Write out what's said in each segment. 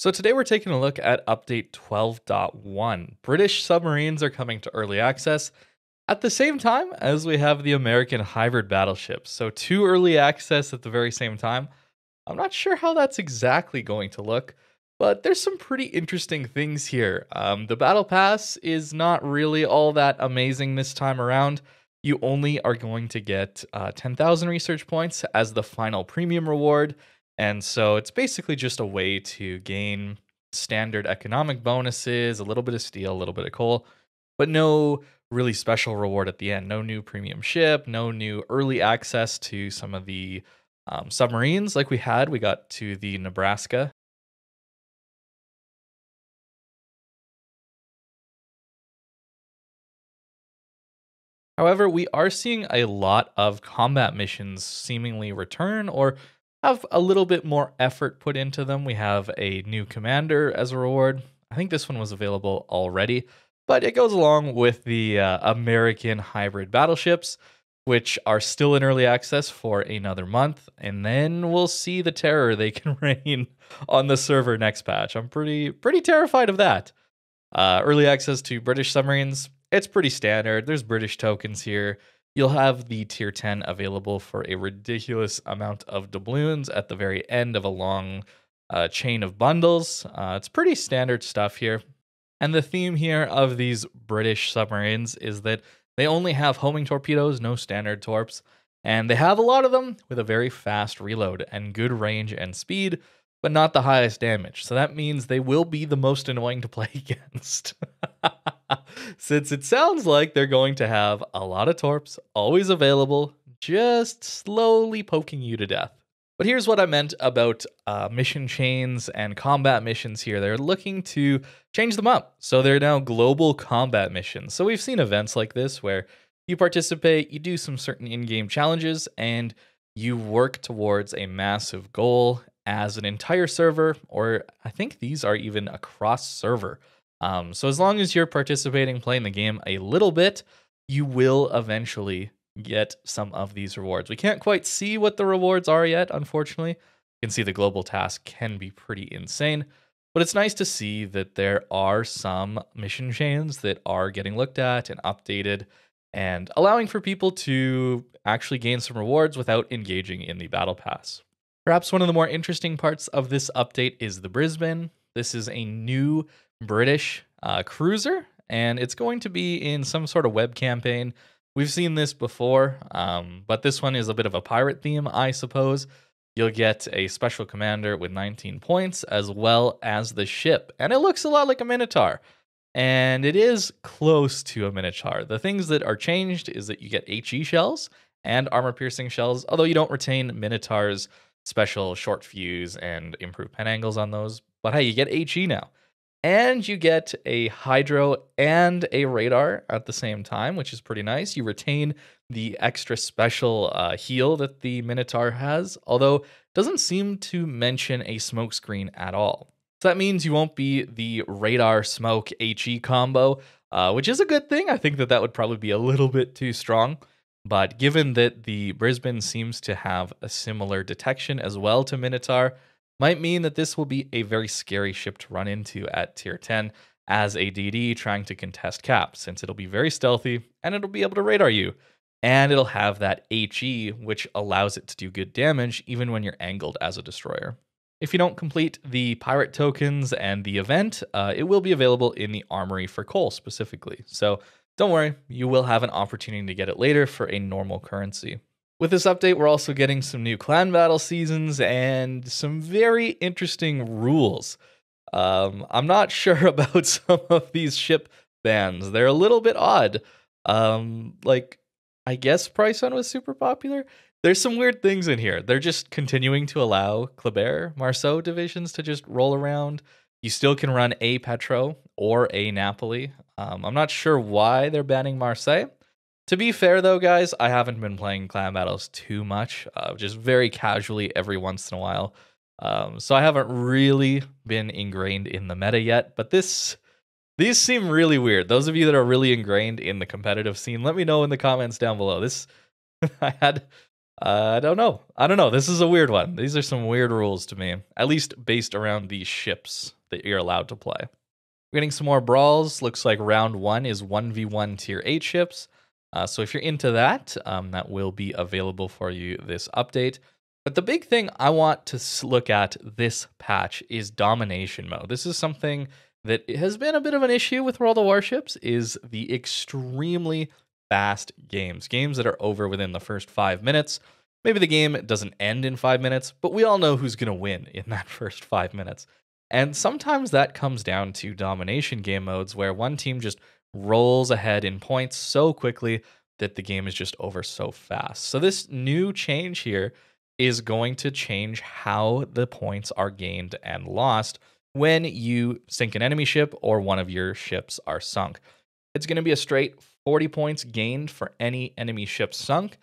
So today we're taking a look at update 12.1. British submarines are coming to early access at the same time as we have the American hybrid battleships. So two early access at the very same time. I'm not sure how that's exactly going to look, but there's some pretty interesting things here. The Battle Pass is not really all that amazing this time around. You only are going to get 10,000 research points as the final premium reward. And so it's basically just a way to gain standard economic bonuses, a little bit of steel, a little bit of coal, but no really special reward at the end. No new premium ship, no new early access to some of the submarines like we had. We got to the Nebraska. However, we are seeing a lot of combat missions seemingly return or have a little bit more effort put into them. We have a new commander as a reward. I think this one was available already, but it goes along with the American hybrid battleships, which are still in early access for another month. And then we'll see the terror they can rain on the server next patch. I'm pretty terrified of that. Early access to British submarines, it's pretty standard. There's British tokens here. You'll have the tier 10 available for a ridiculous amount of doubloons at the very end of a long chain of bundles. It's pretty standard stuff here. And the theme here of these British submarines is that they only have homing torpedoes, no standard torps, and they have a lot of them with a very fast reload and good range and speed, but not the highest damage. So that means they will be the most annoying to play against. Since it sounds like they're going to have a lot of torps always available, just slowly poking you to death. But here's what I meant about mission chains and combat missions here. They're looking to change them up. So they're now global combat missions. So we've seen events like this where you participate, you do some certain in-game challenges, and you work towards a massive goal as an entire server, or I think these are even across server. So as long as you're participating, playing the game a little bit, you will eventually get some of these rewards. We can't quite see what the rewards are yet, unfortunately. You can see the global task can be pretty insane, but it's nice to see that there are some mission chains that are getting looked at and updated and allowing for people to actually gain some rewards without engaging in the battle pass. Perhaps one of the more interesting parts of this update is the Brisbane. This is a new British cruiser, and it's going to be in some sort of web campaign. We've seen this before, but this one is a bit of a pirate theme, I suppose. You'll get a special commander with 19 points, as well as the ship, and it looks a lot like a Minotaur. And it is close to a Minotaur. The things that are changed is that you get HE shells and armor-piercing shells, although you don't retain Minotaur's special short fuse and improved pen angles on those. But hey, you get HE now. And you get a hydro and a radar at the same time, which is pretty nice. You retain the extra special heal that the Minotaur has, although it doesn't seem to mention a smoke screen at all. So that means you won't be the radar smoke HE combo, which is a good thing. I think that that would probably be a little bit too strong. But given that the Brisbane seems to have a similar detection as well to Minotaur, might mean that this will be a very scary ship to run into at tier 10 as a DD trying to contest cap, since it'll be very stealthy and it'll be able to radar you. And it'll have that HE, which allows it to do good damage even when you're angled as a destroyer. If you don't complete the pirate tokens and the event, it will be available in the armory for coal specifically. So don't worry, you will have an opportunity to get it later for a normal currency. With this update, we're also getting some new clan battle seasons and some very interesting rules. I'm not sure about some of these ship bans. They're a little bit odd. I guess Pricon was super popular. There's some weird things in here. They're just continuing to allow Kleber, Marceau divisions to just roll around. You still can run a Petro or a Napoli. I'm not sure why they're banning Marseille. To be fair, though, guys, I haven't been playing clan battles too much, just very casually every once in a while. So I haven't really been ingrained in the meta yet, but these seem really weird. Those of you that are really ingrained in the competitive scene, let me know in the comments down below. I had I don't know. I don't know. This is a weird one. These are some weird rules to me, at least based around the ships that you're allowed to play. We're getting some more brawls. Looks like round 1 is 1v1 tier 8 ships. So if you're into that, that will be available for you this update. But the big thing I want to look at this patch is domination mode. This is something that has been a bit of an issue with World of Warships, is the extremely fast games. Games that are over within the first 5 minutes. Maybe the game doesn't end in 5 minutes, but we all know who's going to win in that first 5 minutes. And sometimes that comes down to domination game modes where one team just rolls ahead in points so quickly that the game is just over so fast. So this new change here is going to change how the points are gained and lost when you sink an enemy ship or one of your ships are sunk. It's going to be a straight 40 points gained for any enemy ship sunk.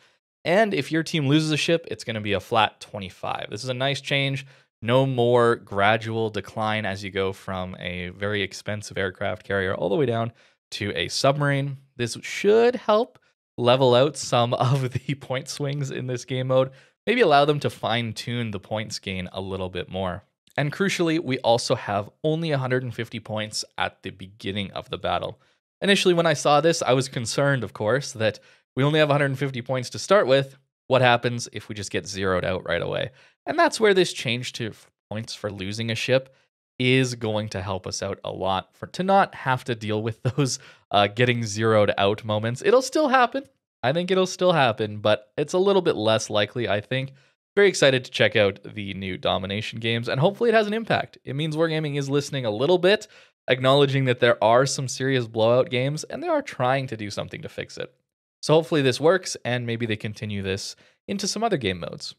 And if your team loses a ship, it's going to be a flat 25. This is a nice change. No more gradual decline as you go from a very expensive aircraft carrier all the way down to a submarine. This should help level out some of the point swings in this game mode, maybe allow them to fine-tune the points gain a little bit more. And crucially, we also have only 150 points at the beginning of the battle. Initially, when I saw this, I was concerned, of course, that we only have 150 points to start with. What happens if we just get zeroed out right away? And that's where this change to points for losing a ship is going to help us out a lot, to not have to deal with those getting zeroed out moments. It'll still happen. I think it'll still happen, but it's a little bit less likely, I think. Very excited to check out the new domination games, and hopefully it has an impact. It means Wargaming is listening a little bit, acknowledging that there are some serious blowout games, and they are trying to do something to fix it. So hopefully this works, and maybe they continue this into some other game modes.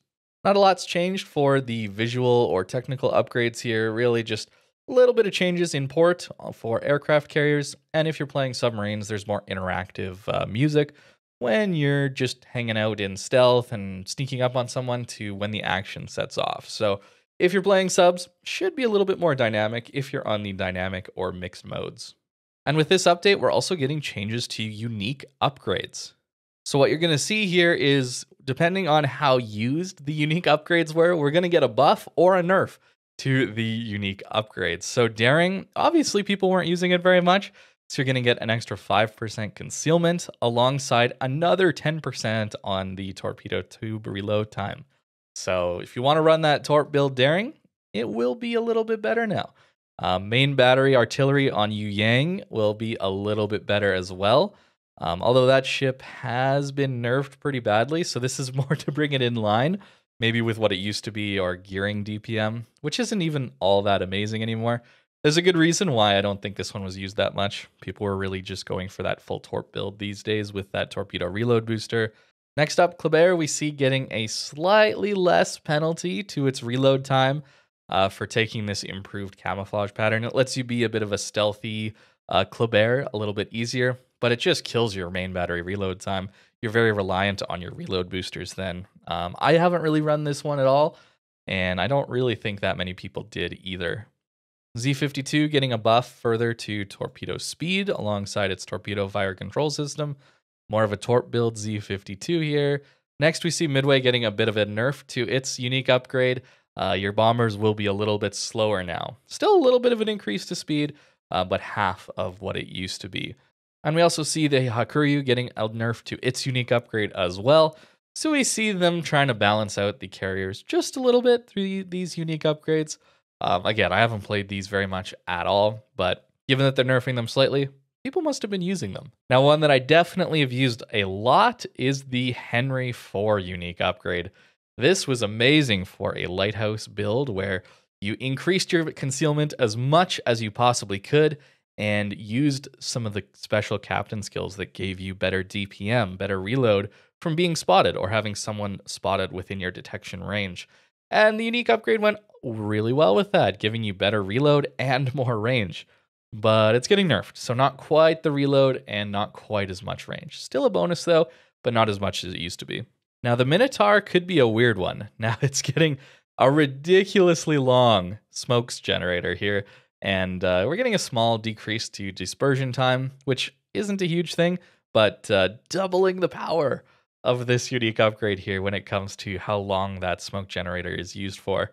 Not a lot's changed for the visual or technical upgrades here, really just a little bit of changes in port for aircraft carriers, and if you're playing submarines, there's more interactive music when you're just hanging out in stealth and sneaking up on someone to when the action sets off. So if you're playing subs, should be a little bit more dynamic if you're on the dynamic or mixed modes. And with this update, we're also getting changes to unique upgrades. So what you're going to see here is, depending on how used the unique upgrades were, we're going to get a buff or a nerf to the unique upgrades. So daring, obviously people weren't using it very much, so you're going to get an extra 5% concealment alongside another 10% on the torpedo tube reload time. So if you want to run that torp build daring, it will be a little bit better now. Main battery artillery on Yu Yang will be a little bit better as well. Although that ship has been nerfed pretty badly, so this is more to bring it in line, maybe with what it used to be, or gearing DPM, which isn't even all that amazing anymore. There's a good reason why I don't think this one was used that much. People were really just going for that full torp build these days with that torpedo reload booster. Next up, Kleber, we see getting a slightly less penalty to its reload time for taking this improved camouflage pattern. It lets you be a bit of a stealthy Kleber, a little bit easier, but it just kills your main battery reload time. You're very reliant on your reload boosters then. I haven't really run this one at all, and I don't really think that many people did either. Z-52 getting a buff further to torpedo speed alongside its torpedo fire control system. More of a torp build Z-52 here. Next, we see Midway getting a bit of a nerf to its unique upgrade. Your bombers will be a little bit slower now. Still a little bit of an increase to speed, but half of what it used to be. And we also see the Hakuryu getting a nerf to its unique upgrade as well. So we see them trying to balance out the carriers just a little bit through these unique upgrades. Again, I haven't played these very much at all, but given that they're nerfing them slightly, people must have been using them. Now, one that I definitely have used a lot is the Henry 4 unique upgrade. This was amazing for a lighthouse build where you increased your concealment as much as you possibly could and used some of the special captain skills that gave you better DPM, better reload from being spotted or having someone spotted within your detection range. And the unique upgrade went really well with that, giving you better reload and more range. But it's getting nerfed, so not quite the reload and not quite as much range. Still a bonus though, but not as much as it used to be. Now the Minotaur could be a weird one. Now it's getting a ridiculously long smokes generator here, and we're getting a small decrease to dispersion time, which isn't a huge thing, but doubling the power of this unique upgrade here when it comes to how long that smoke generator is used for.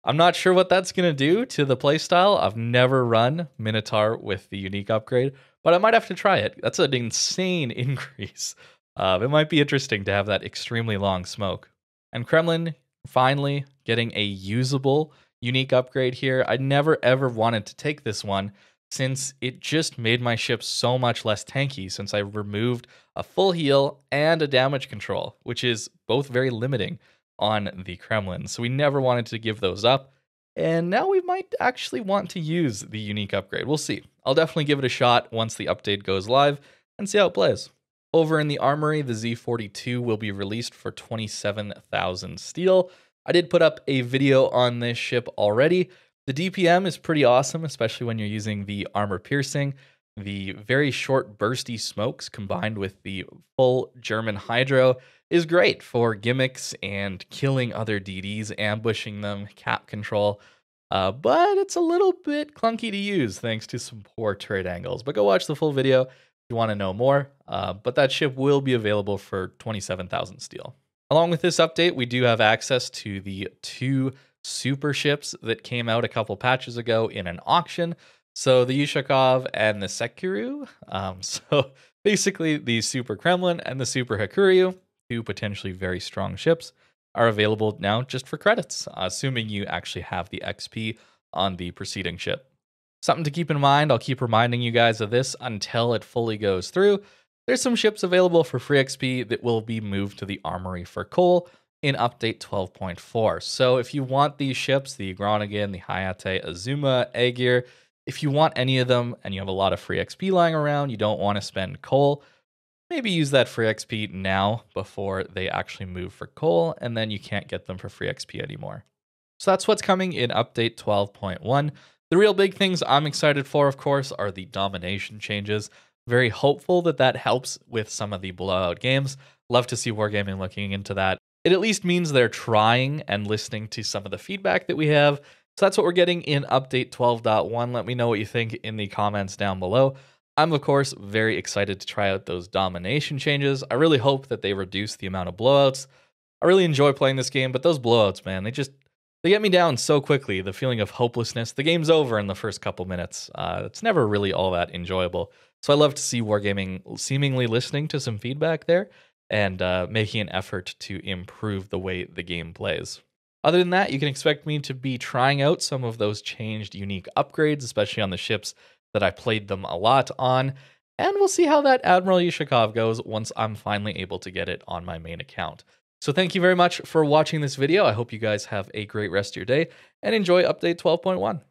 I'm not sure what that's going to do to the playstyle. I've never run Minotaur with the unique upgrade, but I might have to try it. That's an insane increase. It might be interesting to have that extremely long smoke. And Kremlin finally getting a usable unique upgrade here. I never ever wanted to take this one since it just made my ship so much less tanky since I removed a full heal and a damage control, which is both very limiting on the Kremlin. So we never wanted to give those up. And now we might actually want to use the unique upgrade. We'll see. I'll definitely give it a shot once the update goes live and see how it plays. Over in the armory, the Z42 will be released for 27,000 steel. I did put up a video on this ship already. The DPM is pretty awesome, especially when you're using the armor piercing. The very short bursty smokes combined with the full German hydro is great for gimmicks and killing other DDs, ambushing them, cap control. But it's a little bit clunky to use thanks to some poor turret angles. But go watch the full video if you want to know more. But that ship will be available for 27,000 steel. Along with this update, we do have access to the 2 super ships that came out a couple patches ago in an auction. So the Yushakov and the Sekiryu. So basically the Super Kremlin and the Super Hakuryu, 2 potentially very strong ships, are available now just for credits, assuming you actually have the XP on the preceding ship. Something to keep in mind, I'll keep reminding you guys of this until it fully goes through. There's some ships available for free XP that will be moved to the armory for coal in update 12.4. So if you want these ships, the Groningen, the Hayate, Azuma, Aegir, if you want any of them and you have a lot of free XP lying around, you don't want to spend coal, maybe use that free XP now before they actually move for coal, and then you can't get them for free XP anymore. So that's what's coming in update 12.1. The real big things I'm excited for, of course, are the domination changes. Very hopeful that that helps with some of the blowout games. Love to see Wargaming looking into that. It at least means they're trying and listening to some of the feedback that we have. So that's what we're getting in update 12.1. Let me know what you think in the comments down below. I'm, of course, very excited to try out those domination changes. I really hope that they reduce the amount of blowouts. I really enjoy playing this game, but those blowouts, man, they get me down so quickly. The feeling of hopelessness. The game's over in the first couple minutes. It's never really all that enjoyable. So I love to see Wargaming seemingly listening to some feedback there and making an effort to improve the way the game plays. Other than that, you can expect me to be trying out some of those changed unique upgrades, especially on the ships that I played them a lot on. And we'll see how that Admiral Yushakov goes once I'm finally able to get it on my main account. So thank you very much for watching this video. I hope you guys have a great rest of your day and enjoy update 12.1.